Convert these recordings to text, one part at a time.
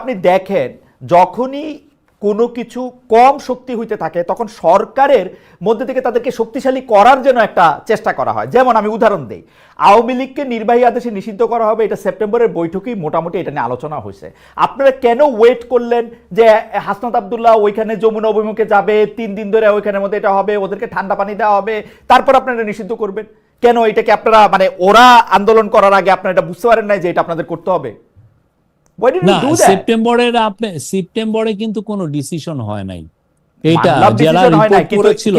আপনি দেখেন যখনই কোনো কিছু কম শক্তি হইতে থাকে তখন সরকারের মধ্যে থেকে তাদেরকে শক্তিশালী করার জন্য একটা চেষ্টা করা হয়। যেমন আমি উদাহরণ দেই, আওয়ামী লীগকে নির্বাহী আদেশে নিষিদ্ধ করা হবে, এটা সেপ্টেম্বরের বৈঠকেই মোটামুটি এটা নিয়ে আলোচনা হয়েছে। আপনারা কেন ওয়েট করলেন যে হাসনাত আব্দুল্লাহ ওইখানে যমুনা অভিমুখে যাবে, 3 দিন ধরে ওইখানের মধ্যে এটা হবে, ওদেরকে ঠান্ডা পানি দেওয়া হবে, তারপর আপনারা নিষিদ্ধ করবেন? কেন এটাকে আপনারা মানে ওরা আন্দোলন করার আগে আপনারা এটা বুঝতে পারেন নাই যে এটা আপনাদের করতে হবে? সেপ্টেম্বরে কিন্তু কোনো ডিসিশন হয় নাই। এটা যারা রিপোর্ট করেছিল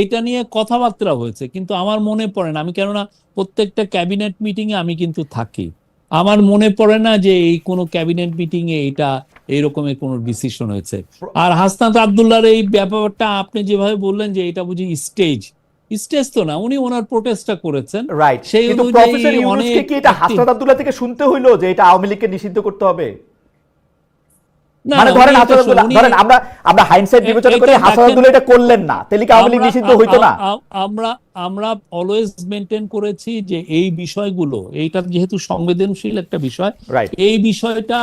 এইটা নিয়ে কথাবার্তা হয়েছে, কিন্তু আমার মনে পড়ে না, আমি কেননা প্রত্যেকটা ক্যাবিনেট মিটিং এ আমি কিন্তু থাকি, আমার মনে পড়ে না যে এই কোনো ক্যাবিনেট মিটিং এ এটা এইরকমের কোনো ডিসিশন হয়েছে। আর হাসনাত আব্দুল্লাহর এই ব্যাপারটা আপনি যেভাবে বললেন যে এটা বুঝি স্টেজ তো না, উনি ওনার প্রোটেস্টটা করেছেন, রাইট। কিন্তু প্রফেসর ইউনূসকে কি এটা হাসনাত আব্দুল্লাহ থেকে শুনতে হইলো যে এটা আওয়ামী লীগকে নিষিদ্ধ করতে হবে? মানে ধরেন হাসনাত আব্দুল্লাহ, ধরেন আমরা হাইন্ডসাইট বিবেচনা করি হাসনাত আব্দুল্লাহ এটা করলেন না, তাহলে কি আওয়ামী লীগ নিষিদ্ধ হইতো না? আমরা অলওয়েজ মেইনটেইন করেছি যে এই বিষয়গুলো, এইটা যেহেতু সংবেদনশীল একটা বিষয়, এই বিষয়টা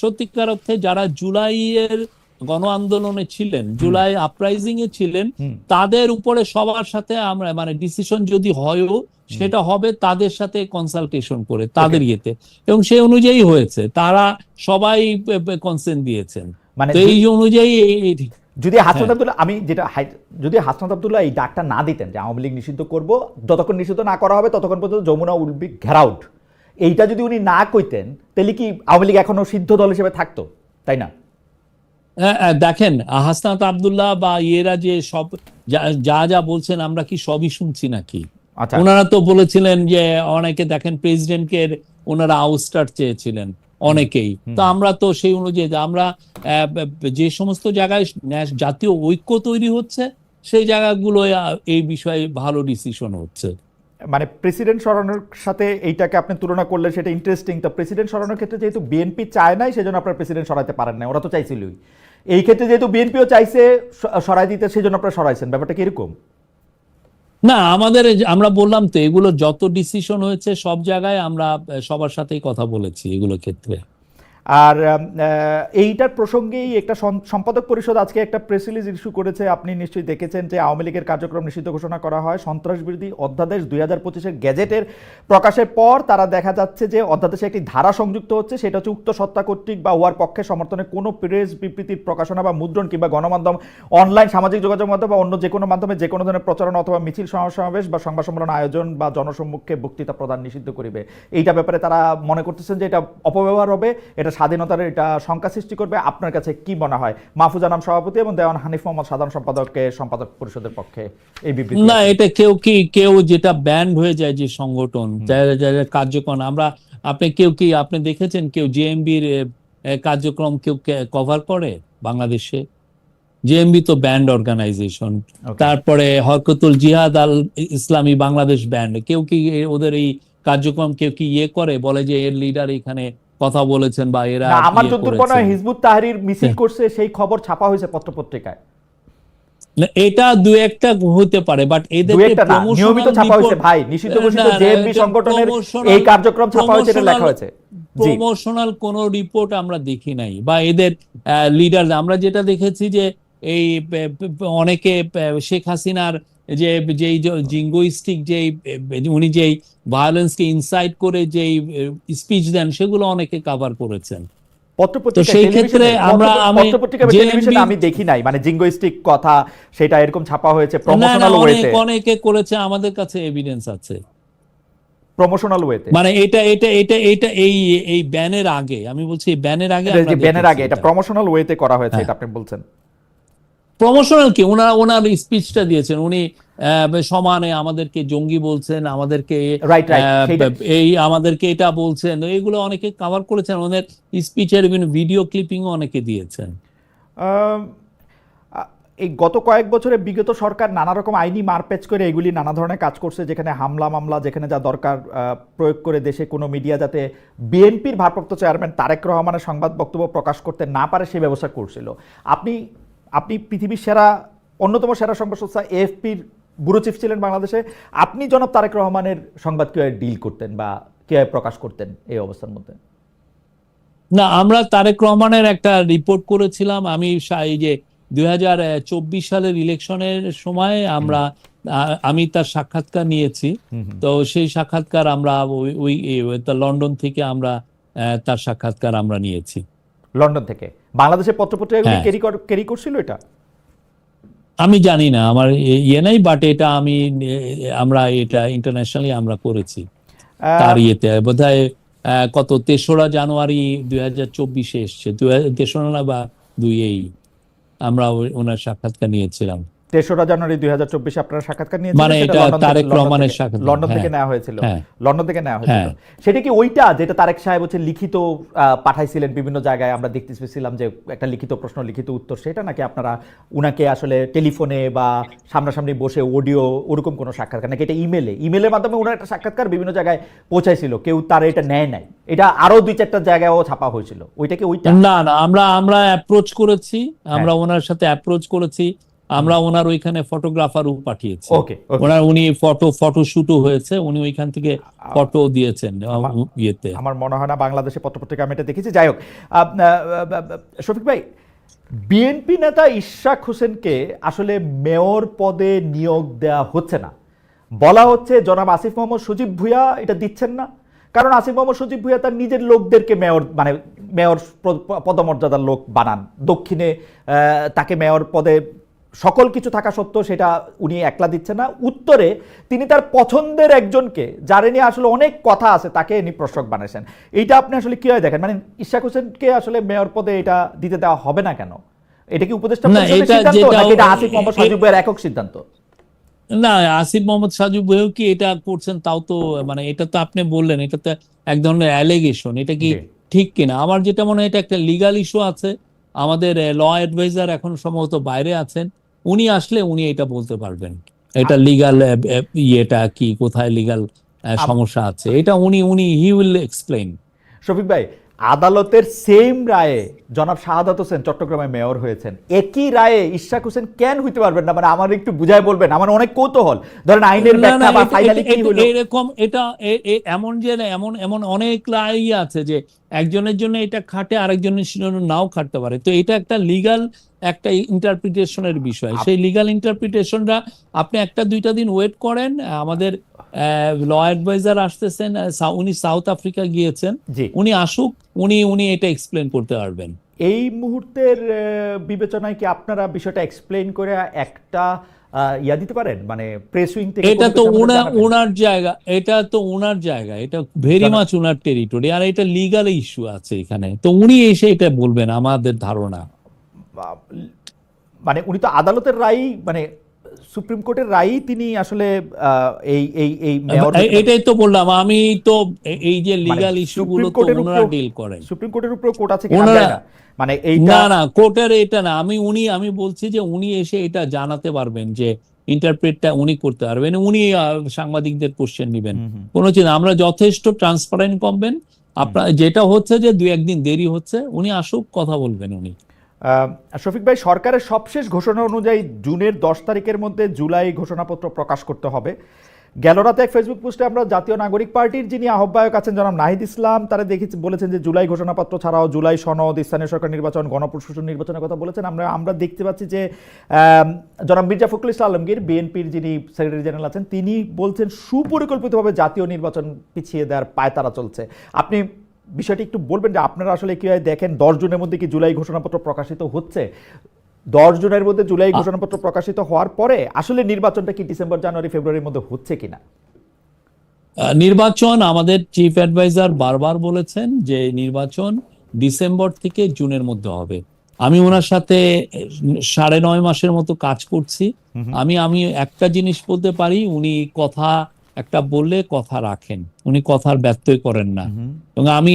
সত্যিকার অর্থে যারা জুলাইয়ের গণ আন্দোলনে ছিলেন, জুলাই আপরাইজিং এ ছিলেন, তাদের উপরে সবার সাথে আমরা মানে ডিসিশন যদি হয়ও সেটা হবে তাদের সাথে কনসালটেশন করে, তাদের ইয়েতে, এবং সেই অনুযায়ী হয়েছে, তারা সবাই কনসেন্ট দিয়েছেন। মানে এই অনুযায়ী যদি হাসনাত আব্দুল্লাহ, আমি যেটা যদি হাসনাত আব্দুল্লাহ এই ডাকটা না দিতেন যে আওয়ামী লীগ নিষিদ্ধ করব, যতক্ষণ নিষিদ্ধ না করা হবে ততক্ষণ পর্যন্ত যমুনা উইল বি ঘেরাউট, এইটা যদি উনি না কইতেন তাহলে কি আওয়ামী লীগ এখনো সিদ্ধ দল হিসেবে থাকতো, তাই না? দেখেন হাসনাত আব্দুল্লাহ বা ইয়েরা যে সব যা যা বলছেন আমরা কি সবই শুনছি নাকি? ওনারা তো বলেছিলেন যে অনেকে দেখেন প্রেসিডেন্টকে ওনারা আউটস্টার চেয়েছিলেন অনেকেই, তো আমরা তো সেই অনুযায়ী আমরা যে সমস্ত জায়গায় জাতীয় ঐক্য তৈরি হচ্ছে সেই জায়গাগুলো এই বিষয়ে ভালো ডিসিশন হচ্ছে। মানে প্রেসিডেন্ট সরানোর সাথে এইটাকে আপনি তুলনা করলে সেটা ইন্টারেস্টিং। তো প্রেসিডেন্ট সরানোর ক্ষেত্রে যেহেতু বিএনপি চায় নাই সেজন্য আপনারা প্রেসিডেন্ট সরাইতে পারেন না, ওরা তো চাইছিলই। এই ক্ষেত্রে যেহেতু বিএনপিও চাইছে সরাই দিতে সেজন্য আপনারা সরাইছেন, ব্যাপারটা কি এরকম? না, আমরা বললাম তো এগুলো যত ডিসিশন হয়েছে সব জায়গায় আমরা সবার সাথেই কথা বলেছি এগুলো ক্ষেত্রে। আর এইটার প্রসঙ্গেই একটা সম্পাদক পরিষদ আজকে একটা প্রেস রিলিজ ইস্যু করেছে, আপনি নিশ্চয়ই দেখেছেন, যে আওয়ামী লীগের কার্যক্রম নিষিদ্ধ ঘোষণা করা হয়। সন্ত্রাসবিরোধী অধ্যাদেশ 2025-এর গেজেটের প্রকাশের পর তারা দেখা যাচ্ছে যে অধ্যাদেশে একটি ধারা সংযুক্ত হচ্ছে, সেটা হচ্ছে উক্ত সত্তা কর্তৃক বা উহার পক্ষে সমর্থনে কোনো প্রেস বিবৃতির প্রকাশনা বা মুদ্রণ কিংবা গণমাধ্যম, অনলাইন সামাজিক যোগাযোগ মাধ্যম বা অন্য যে কোনো মাধ্যমে যে কোনো ধরনের প্রচারণা অথবা মিছিল সমাবেশ বা সংবাদ সম্মেলন আয়োজন বা জনসম্মুখে বক্তৃতা প্রদান নিষিদ্ধ করিবে। এইটা ব্যাপারে তারা মনে করতেছেন যে এটা অপব্যবহার হবে, এটা স্বাধীনতার এটা শঙ্কা সৃষ্টি করবে। আপনার কাছে কি মনে হয়? মাহফুজা নাম সভাপতি এবং দেওয়ান হানিফ মোহাম্মদ সাধারণ সম্পাদক পরিষদের পক্ষে এই বিবৃতি। না, এটা কেউ যেটা ব্যান্ড হয়ে যায় যে সংগঠন যারা কার্যক্রম, আপনি দেখেছেন কেউ জেএমবির কার্যক্রম কেউ কভার করে বাংলাদেশে? জেএমবি তো ব্যান্ড অর্গানাইজেশন। তারপরে হরকতুল জিহাদ আল ইসলামী বাংলাদেশ ব্যান্ড, কেউ কি ওদের এই কার্যক্রম কেউ কি করে বলে যে এর লিডার এখানে কথা বলেছেন বা এরা? আমার যতদূর মনে হয় হিজবুত তাহরির মিছিল করছে, সেই খবর ছাপা হয়েছে পত্রপত্রিকায়। এটা দু একটা হতে পারে, বাট এদের নিয়মিত ছাপা হয়েছে ভাই, নিষিদ্ধ ঘোষিত জেএমবি সংগঠনের এই কার্যক্রম ছাপা হয়েছে, এটা লেখা হয়েছে। প্রমোশনাল কোন রিপোর্ট আমরা দেখি নাই, বা এদের লিডার আমরা যেটা দেখেছি যে এই অনেকে শেখ হাসিনার যে যেই জিঙ্গোইস্টিক যেই উনি যেই ভায়োলেন্সকে ইনসাইট করে যেই স্পিচ দেন সেগুলো অনেকে কভার করেছেন। আমি দেখি নাই মানে জিঙ্গোইস্টিক কথা সেটা এরকম ছাপা হয়েছে প্রমোশনাল ওয়েতে, অনেকে করেছে, আমাদের কাছে এভিডেন্স আছে প্রমোশনাল ওয়েতে। মানে এটা এই ব্যানের আগে, আমি বলছি ব্যানের আগে এটা প্রমোশনাল ওয়েতে করা হয়েছে, এটা আপনি বলছেন। প্রমোশনাল কি, ওনার স্পিচটা দিয়েছেন, উনি সমানে আমাদেরকে জঙ্গি বলছেন, আমাদেরকে আমাদেরকে এটা বলছেন, এগুলো অনেকে কভার করেছেন, ওনার স্পিচের ভিডিও ক্লিপিং অনেকে দিয়েছেন। এই গত কয়েক বছরে বিগত সরকার নানা রকম আইনি মারপ্যাচ করে এগুলি নানা ধরনের কাজ করছে, যেখানে হামলা মামলা যেখানে যা দরকার প্রয়োগ করে দেশে কোনো মিডিয়া যাতে বিএনপির ভারপ্রাপ্ত চেয়ারম্যান তারেক রহমানের সংবাদ বক্তব্য প্রকাশ করতে না পারে সেই ব্যবস্থা করছিল। আপনি পৃথিবীর অন্যতম সেরা সংবাদ সংস্থা এএফপির ব্যুরো চিফ ছিলেন বাংলাদেশে, আপনি জনাব তারেক রহমানের সংবাদ কিভাবে ডিল করতেন বা কিভাবে প্রকাশ করতেন এই অবস্থার মধ্যে? না, আমরা তারেক রহমানের একটা রিপোর্ট করেছিলাম। আমি এই যে 2024 সালের ইলেকশনের সময় আমি তার সাক্ষাৎকার নিয়েছি। তো সেই সাক্ষাৎকার আমরা লন্ডন থেকে আমরা তার সাক্ষাৎকার আমরা নিয়েছি। লন্ডন থেকে বাংলাদেশের পত্রপত্রিকাগুলি হ্যাঁ। ক্যারি করছিল এটা? আমি জানি না, আমার ইয়ে নাই, বাট এটা আমরা এটা ইন্টারন্যাশনালি আমরা করেছি। তার ইয়েতে বোধহয় কত 3রা জানুয়ারি 2024 এসছে, 3রা না বা 2 আমরা ওনার সাক্ষাৎকার নিয়েছিলাম। 3রা জানুয়ারি 2024 আপনারা সাক্ষাৎকার নিয়েছিলেন, মানে এটা তারেক রহমানের সাক্ষাৎকার লন্ডন থেকে নেওয়া হয়েছিল। লন্ডন থেকে নেওয়া হয়েছিল। সেটা কি ওইটা যেটা তারেক সাহেব হচ্ছে লিখিত পাঠাইছিলেন বিভিন্ন জায়গায়, আমরা দেখতে পেয়েছিলাম যে একটা লিখিত প্রশ্ন লিখিত উত্তর, সেটা নাকি আপনারা উনাকে আসলে টেলিফোনে বা সামনাসামনি বসে অডিও ওরকম কোনো সাক্ষাৎকার, নাকি এটা ইমেলের মাধ্যমে ওনার একটা সাক্ষাৎকার বিভিন্ন জায়গায় পৌঁছাইছিল, কেউ তার এটা নেয় নাই, এটা আরো 2-4টা জায়গায়ও ছাপা হয়েছিল, ওইটা কি ওইটা? না না, আমরা অ্যাপ্রোচ করেছি, আমরা ওনার সাথে অ্যাপ্রোচ করেছি, আমরা ওনার ওইখানে ফটোগ্রাফারও পাঠিয়েছি। উনি ফটো শুটও হয়েছে, উনি ওইখান থেকে ফটো দিয়েছেন ইয়েতে। আমার মনে হয় না বাংলাদেশে পত্রপত্রিকা আমি এটা দেখেছি। যাই হোক, শফিক ভাই, বিএনপি নেতা ইশরাক হোসেনকে আসলে মেয়র পদে নিয়োগ দেওয়া হচ্ছে না, বলা হচ্ছে জনাব আসিফ মোহাম্মদ সজীব ভুঁইয়া এটা দিচ্ছেন না, কারণ আসিফ মোহাম্মদ সজীব ভুঁইয়া তার নিজের লোকদেরকে মেয়র পদমর্যাদার লোক বানান। দক্ষিণে তাকে মেয়র পদে সকল কিছু থাকা সত্ত্বেও সেটা উনি একলা দিচ্ছেন না, উত্তরে তিনি তার পছন্দের একজনকে, যারে নিয়ে আসলে অনেক কথা আছে, তাকে ইনি প্রশাসক বানাইছেন। এইটা আপনি আসলে কিভাবে দেখেন? মানে ইশরাক হোসেনকে আসলে মেয়র পদে এটা দিতে দেওয়া হবে না কেন? এটা কি উপদেষ্টা পরিষদের সিদ্ধান্ত নাকি এটা আসিফ মোহাম্মদ সজীব ভুঁইয়ার একক সিদ্ধান্ত? না, আসিফ মোহাম্মদ সজীব ভুঁইয়া কি এটা করছেন তাও তো, মানে এটা তো আপনি বললেন, এটা তো এক ধরনের অ্যালিগেশন, এটা কি ঠিক কিনা? আমার যেটা মনে হয় এটা একটা লিগাল ইস্যু আছে। আমাদের ল অ্যাডভাইজার এখন সম্ভবত বাইরে আছেন, উনি আসলে উনি এটা বলতে পারবেন এটা লিগাল ইয়েটা কি, কোথায় লিগাল সমস্যা আছে, এটা উনি হি উইল এক্সপ্লেইন। শফিক ভাই, আদালতের সেম রায়ে জনাব শাহাদাত হোসেন চট্টগ্রামে মেয়র হয়েছেন, একই রায়ে ইশরাক হোসেন কেন হইতে পারবেন না? মানে আমার একটু বুঝাই বলবেন, আমার অনেক কৌতূহল। ধরেন আইনের ব্যাখ্যা বা ফাইনালি কি হলো এরকম, এটা এমন যে এমন অনেক রায় আছে যে একজনের জন্য এটা খাটে, আরেকজনের জন্য নাও খাটতে পারে। তো এটা একটা লিগাল একটা ইন্টারপ্রিটেশনের বিষয়। সেই লিগাল ইন্টারপ্রিটেশনটা আপনি 1-2টা দিন ওয়েট করেন। আমাদের ল অ্যাডভাইজার আসতেছেন, উনি সাউথ আফ্রিকা গিয়েছেন, উনি আসুক, উনি এটা এক্সপ্লেন করতে পারবেন। এই মুহূর্তের বিবেচনায় কি আপনারা বিষয়টা এক্সপ্লেন করে একটা ইয়া দিতে পারেন, মানে প্রেস উইং থেকে? এটা তো ওনার জায়গা, এটা ভেরি মাচ ওনার টেরিটরি, আর এটা লিগাল ইস্যু আছে এখানে, তো উনি এসে এটা বলবেন আমাদের ধারণা। মানে উনি তো আদালতের রায়, মানে সুপ্রিম কোর্টের রায় তিনি আসলে এটাই তো বললাম আমি, তো এই যে লিগাল ইস্যুগুলো তো ওনারা ডিল করেন। সুপ্রিম কোর্টের উপর কোর্ট আছে কি না, মানে এইটা না কোর্টের এটা না, আমি বলছি যে উনি এসে এটা জানাতে পারবেন, যে ইন্টারপ্রেটটা উনি করতে পারবেন, উনি সাংবাদিকদের কোশ্চেন নেবেন, কোনো চিন্তা। আমরা যথেষ্ট ট্রান্সপারেন্ট করবেন। আপনার যেটা হচ্ছে যে 2-1 দিন দেরি হচ্ছে, উনি আসুক, কথা বলবেন উনি। শফিক ভাই, সরকারের সবশেষ ঘোষণা অনুযায়ী জুনের 10 তারিখের মধ্যে জুলাই ঘোষণাপত্র প্রকাশ করতে হবে। গেল রাতে এক ফেসবুক পোস্টে আমরা জাতীয় নাগরিক পার্টির যিনি আহ্বায়ক আছেন জনাব নাহিদ ইসলাম, তারা বলেছেন যে জুলাই ঘোষণাপত্র ছাড়াও জুলাই সনদ, স্থানীয় সরকার নির্বাচন, গণপ্রশাসন নির্বাচনের কথা বলেছেন। আমরা দেখতে পাচ্ছি যে জনাব মির্জা ফখরুল ইসলাম আলমগীর, বিএনপির যিনি সেক্রেটারি জেনারেল আছেন, তিনি বলছেন সুপরিকল্পিতভাবে জাতীয় নির্বাচন পিছিয়ে দেওয়ার পায়তারা চলছে। আপনি বিষয়টি একটু বলবেন যে আপনারা আসলে কিভাবে দেখেন? 10 জুনের মধ্যে কি জুলাই ঘোষণাপত্র প্রকাশিত হচ্ছে? 10 জুনের মধ্যে জুলাই ঘোষণাপত্র প্রকাশিত হওয়ার পরে আসলে নির্বাচনটা কি ডিসেম্বর, জানুয়ারি, ফেব্রুয়ারির মধ্যে হচ্ছে কিনা? নির্বাচন, আমাদের চিফ অ্যাডভাইজার বারবার বলেছেন যে নির্বাচন ডিসেম্বর থেকে জুনের মধ্যে হবে। আমি ওনার সাথে 9.5 মাসের মতো কাজ করছি। আমি একটা জিনিস বলতে পারি, উনি কথা একটা বললে কথা রাখেন, উনি কথার ব্যত্যয় করেন না। এবং আমি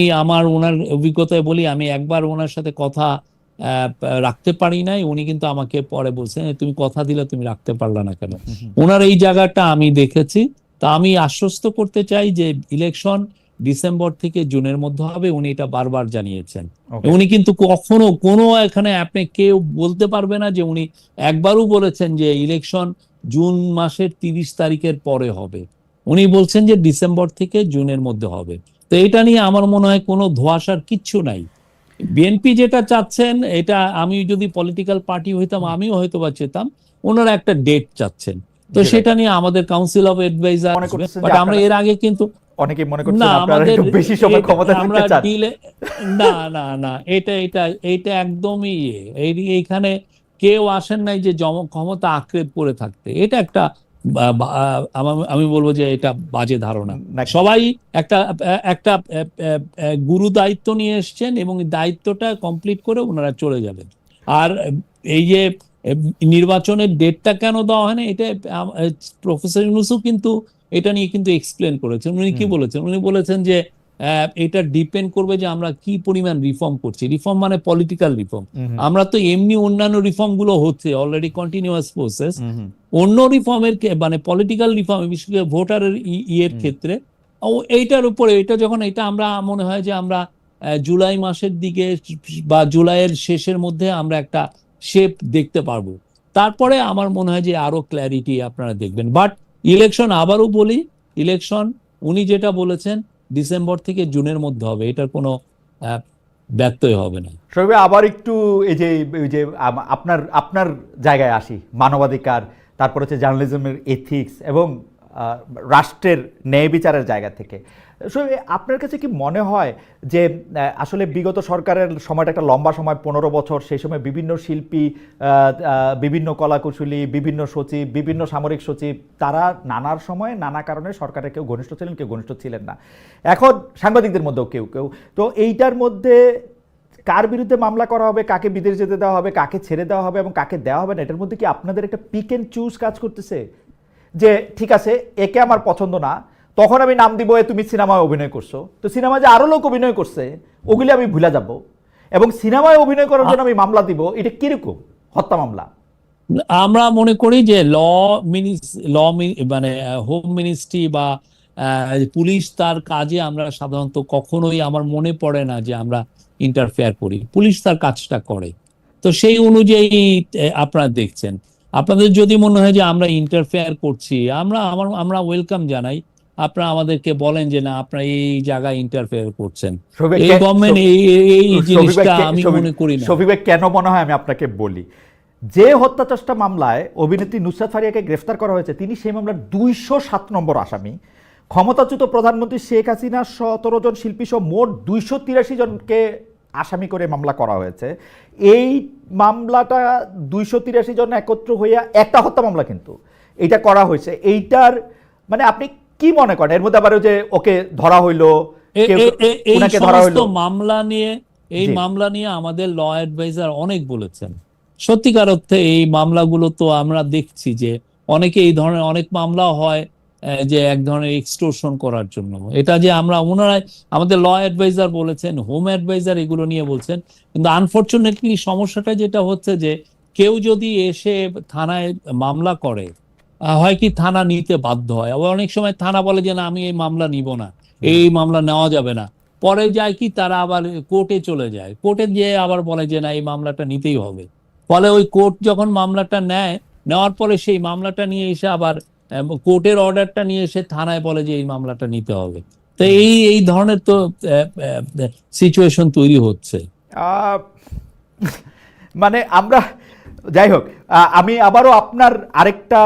ওনার অভিজ্ঞতায় বলি, আমি একবার ওনার সাথে কথা রাখতে পারি নাই, উনি কিন্তু আমাকে পরে বলছেন তুমি কথা দিলে তুমি রাখতে পারলা না কেন। ওনার এই জায়গাটা আমি দেখেছি। তা আমি আশ্বস্ত করতে চাই যে ইলেকশন ডিসেম্বর থেকে জুনের মধ্যে হবে, উনি এটা বারবার জানিয়েছেন। উনি কিন্তু কখনো কোনো এখানে আপনি কেউ বলতে পারবে না যে উনি একবারও বলেছেন যে ইলেকশন জুন মাসের 30 তারিখের পরে হবে। উনি বলছেন যে ডিসেম্বর থেকে জুনের মধ্যে হবে। তো এটা নিয়ে আমার মনে হয় কোনো ধোঁয়াশার কিচ্ছু নাই। বিএনপি যেটা চাচ্ছেন, এটা আমি যদি পলিটিক্যাল পার্টি হইতাম আমিও হয়তো বা চেতাম, ওনারা একটা ডেট চাচ্ছেন। তো সেটা নিয়ে আমাদের কাউন্সিল অফ অ্যাডভাইজার, বাট আমরা এর আগে কিন্তু অনেকেই মনে করছেন আপনারা একটু বেশি সময় ক্ষমতায় থাকতে চান। না না না, এটা একদমই এইখানে কেউ আসেন নাই যে ক্ষমতা আঁকড়ে পড়ে থাকতে। এটা একটা আমি বলবো যে এটা বাজে ধারণা। সবাই একটা একটা গুরু দায়িত্ব নিয়ে এসছেন এবং দায়িত্বটা কমপ্লিট করে ওনারা চলে যাবেন। আর এই যে নির্বাচনের ডেটটা কেন দেওয়া হয় না, এটা প্রফেসর ইউনূসও কিন্তু এটা নিয়ে কিন্তু এক্সপ্লেন করেছেন। উনি কি বলেছেন? উনি বলেছেন যে এটা ডিপেন্ড করবে যে আমরা কি পরিমাণ রিফর্ম করছি। রিফর্ম মানে পলিটিক্যাল রিফর্ম। আমরা তো এমনি অন্যান্য রিফর্ম গুলো হচ্ছে অলরেডি কন্টিনিউয়াস প্রসেস। অন্য রিফর্মের মানে পলিটিক্যাল রিফর্ম, বিশেষ করে ভোটারের ইয়ের ক্ষেত্রে এইটার উপরে, এটা যখন এটা আমরা মনে হয় যে আমরা জুলাই মাসের দিকে বা জুলাইয়ের শেষের মধ্যে আমরা একটা শেপ দেখতে পারবো। তারপরে আমার মনে হয় যে আরো ক্ল্যারিটি আপনারা দেখবেন। বাট ইলেকশন, আবারও বলি, ইলেকশন উনি যেটা বলেছেন ডিসেম্বর থেকে জুনের মধ্যে হবে, এটার কোনো ব্যত্যয় হবে না। শরীফ, আবার একটু এই যে আপনার জায়গায় আসি, মানবাধিকার, তারপর হচ্ছে জার্নালিজমের এথিক্স এবং রাষ্ট্রের ন্যায় বিচারের জায়গা থেকে। আপনার কাছে কি মনে হয় যে আসলে বিগত সরকারের সময়টা একটা লম্বা সময়, 15 বছর, সেই সময় বিভিন্ন শিল্পী, বিভিন্ন কলাকুশলী, বিভিন্ন সচিব, বিভিন্ন সামরিক সচিব, তারা নানার সময় নানা কারণে সরকারের কেউ ঘনিষ্ঠ ছিলেন, কেউ ঘনিষ্ঠ ছিলেন না। এখন সাংবাদিকদের মধ্যেও কেউ কেউ, তো এইটার মধ্যে কার বিরুদ্ধে মামলা করা হবে, কাকে বিদেশ যেতে দেওয়া হবে, কাকে ছেড়ে দেওয়া হবে এবং কাকে দেওয়া হবে না, এটার মধ্যে কি আপনাদের একটা পিক অ্যান্ড চুজ কাজ করতেছে? যে ঠিক আছে, একে আমার পছন্দ না, তখন আমি নাম দিব তুমি সিনেমায় অভিনয় করছো, তো সিনেমায় যে আরো লোক অভিনয় করছে ওগুলি আমি ভুলে যাব এবং সিনেমায় অভিনয় করার জন্য আমি মামলা দিব, এটা কিরকম হত্যা মামলা? আমরা মনে করি যে মানে হোম মিনিস্ট্রি বা পুলিশ তার কাজে আমরা সাধারণত কখনোই, আমার মনে পড়ে না যে আমরা ইন্টারফেয়ার করি। পুলিশ তার কাজটা করে, তো সেই অনুযায়ী আপনারা দেখছেন। আপনাদের যদি মনে হয় যে আমরা ইন্টারফেয়ার করছি, আমরা ওয়েলকাম জানাই। আপনারা আমাদেরকে বলেন যে না, আপনারা এই জায়গায় ইন্টারফেয়ার করছেন। এই গভর্নমেন্ট এই জিনিসটা আমি মনে করি না। শফিক ভাই, কেন মনে হয় আমি আপনাকে বলি, যে হত্যা চেষ্টা মামলায় অভিনেত্রী নুসরাত ফারিয়াকে গ্রেফতার করা হয়েছে, তিনি সেই মামলার 207 নম্বর আসামি। ক্ষমতাচ্যুত প্রধানমন্ত্রী শেখ হাসিনা 17 জন শিল্পী সহ মোট 283 জনকে আসামি করে মামলা করা হয়েছে। এই মামলাটা 283 জন একত্র হইয়া একটা হত্যা মামলা কিন্তু এটা করা হয়েছে। এইটার মানে আপনি কি মনে করেন? এর মধ্যে আবার যে ওকে ধরা হইলো, মামলা নিয়ে আমাদের ল অ্যাডভাইজার অনেক বলেছেন। সত্যিকার অর্থে এই মামলাগুলো তো আমরা দেখছি যে অনেকে এই ধরনের অনেক মামলা হয় যে এক ধরনের এক্সটোরশন করার জন্য। এটা যে ওনারাই আমাদের ল অ্যাডভাইজার বলেছেন, হোম অ্যাডভাইজার এগুলো নিয়ে বলছেন। কিন্তু আনফরচুনেটলি সমস্যাটা যেটা হচ্ছে যে কেউ যদি এসে থানায় মামলা করে, হয় কি থানা নিতে বাধ্য হয়। আবার অনেক সময় থানা বলে যে না, আমি এই মামলা নিব না, এই মামলা নেওয়া যাবে না। পরে যায় কি, তারা আবার কোর্টে চলে যায়, কোর্টে গিয়ে আবার বলে যে না, এই মামলাটা নিতেই হবে। ফলে ওই কোর্ট যখন মামলাটা নেওয়ার পরে সেই মামলাটা নিয়ে এসে আবার কোর্টের অর্ডারটা নিয়ে এসে থানায় বলে যে এই মামলাটা নিতে হবে। তো এই ধরনের তো সিচুয়েশন তৈরি হচ্ছে। মানে আমরা, যাই হোক, আমি আবারও আপনার আরেকটা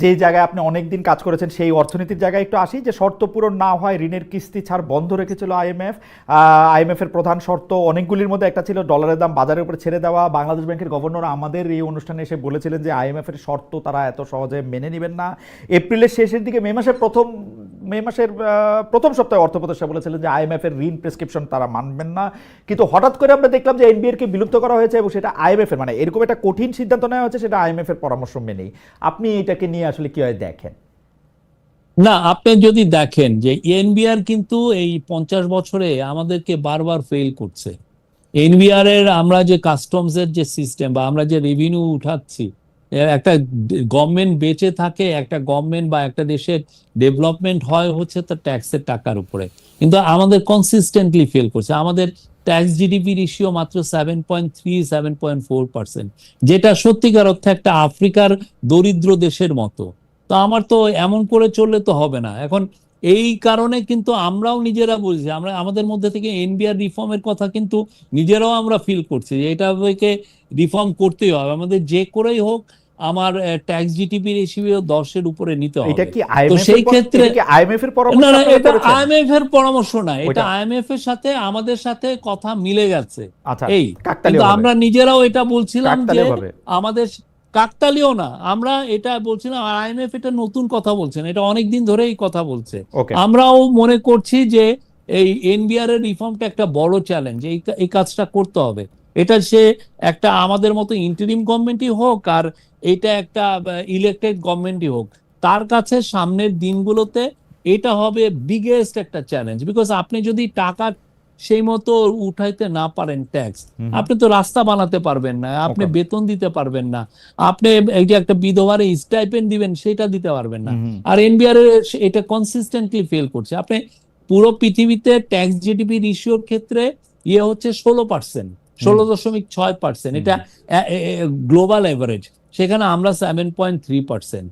যে জায়গায় আপনি অনেকদিন কাজ করেছেন সেই অর্থনীতির জায়গায় একটু আসি। যে শর্ত পূরণ না হয় ঋণের কিস্তি ছাড় বন্ধ রেখেছিল আইএমএফ এর প্রধান শর্ত অনেকগুলির মধ্যে একটা ছিল ডলারের দাম বাজারের উপরে ছেড়ে দেওয়া। বাংলাদেশ ব্যাংকের গভর্নর আমাদের এই অনুষ্ঠানে এসে বলেছিলেন যে আইএমএফ এর শর্ত তারা এত সহজে মেনে নেবেন না। এপ্রিলের শেষের দিকে মে মাসের প্রথম সপ্তাহে অর্থ উপদেষ্টা বলেছিলেন যে আইএমএফ এর ঋণ প্রেসক্রিপশন তারা মানবেন না। কিন্তু হঠাৎ করে আমরা দেখলাম যে এনবিআর কে বিলুপ্ত করা হয়েছে এবং সেটা আইএমএফ এর, মানে এরকম একটা কঠিন সিদ্ধান্ত নেওয়া হয়েছে সেটা আইএমএফ এর পরামর্শ মেনেই। আপনি এটাকে নিয়ে আসলে কিভাবে দেখেন? না, আপনি যদি দেখেন যে এনবিআর কিন্তু এই 50 বছরে আমাদেরকে বারবার ফেল করছে। এনবিআর এর আমরা যে কাস্টমস এর যে সিস্টেম বা আমরা যে রেভিনিউ উঠাচ্ছি, একটা গভর্নমেন্ট বেঁচে থাকে, একটা গভর্নমেন্ট বা একটা দেশের ডেভেলপমেন্ট হয় হচ্ছে তার ট্যাক্সের টাকার উপরে। কিন্তু আমাদের কনসিস্টেন্টলি ফেল করছে। আমাদের ট্যাক্স জিডিপি রেশিও মাত্র 7.3-7.4%, যেটা সত্যিকার অর্থে একটা আফ্রিকার দরিদ্র দেশের মতো। তো তো আমার তো এমন করে চললে তো হবে না। এখন এই কারণে কিন্তু আমরাও নিজেরা বুঝছি, আমরা আমাদের মধ্যে থেকে এনবিআর রিফর্মের কথা কিন্তু নিজেরাও আমরা ফিল করছি যে এটাকে রিফর্ম করতেই হবে আমাদের, যে করেই হোক আমার ট্যাক্স জিটিপি রেশিও 10-এর উপরে নিতে এটা হবে। কি তো সেই ক্ষেত্রে আইএমএফ এর পরামর্শ না না, আপনারা এটা করেছেন? আইএমএফ এর পরামর্শ না, এটা ওইটা আইএমএফ এর সাথে আমাদের সাথে কথা মিলে গেছে। আচ্ছা, এই কিন্তু কাকতালীয় ভাবে, আমরা নিজেরাও এটা বলছিলাম যে কাকতালীয় ভাবে। আমাদের কাকতালীয় না, আমরা এটা বলছিলাম, আইএমএফ এটা নতুন কথা বলছেন, এটা অনেকদিন ধরে এই কথা বলছে। ওকে, আমরাও মনে করছি যে এই এনবিআর এর রিফর্মটা একটা বড় চ্যালেঞ্জ, এই কাজটা করতে হবে। এটা সে একটা আমাদের মতো ইন্টারিম গভর্নমেন্টই হোক আর এটা একটা ইলেক্টেড গভর্নমেন্টই হোক, তার কাছে সামনের দিনগুলোতে এটা হবে বিগেস্ট একটা চ্যালেঞ্জ। বিকজ আপনি যদি টাকা সেই মতো উঠাইতে না পারেন ট্যাক্স, আপনি তো রাস্তা বানাতে পারবেন না, আপনি ওকে, বেতন দিতে পারবেন না, আপনি এই যে একটা বিধবারে স্টাইপেন্ড দিবেন সেটা দিতে পারবেন না। আর এনবিআর এটা কনসিস্টেন্টলি ফেল করছে। আপনি পুরো পৃথিবীতে ট্যাক্স জিডিপি রেশিওর ক্ষেত্রে ইয়ে হচ্ছে 16%, 16.6%, এটা গ্লোবাল এভারেজ, সেখানে আমরা 7.3%।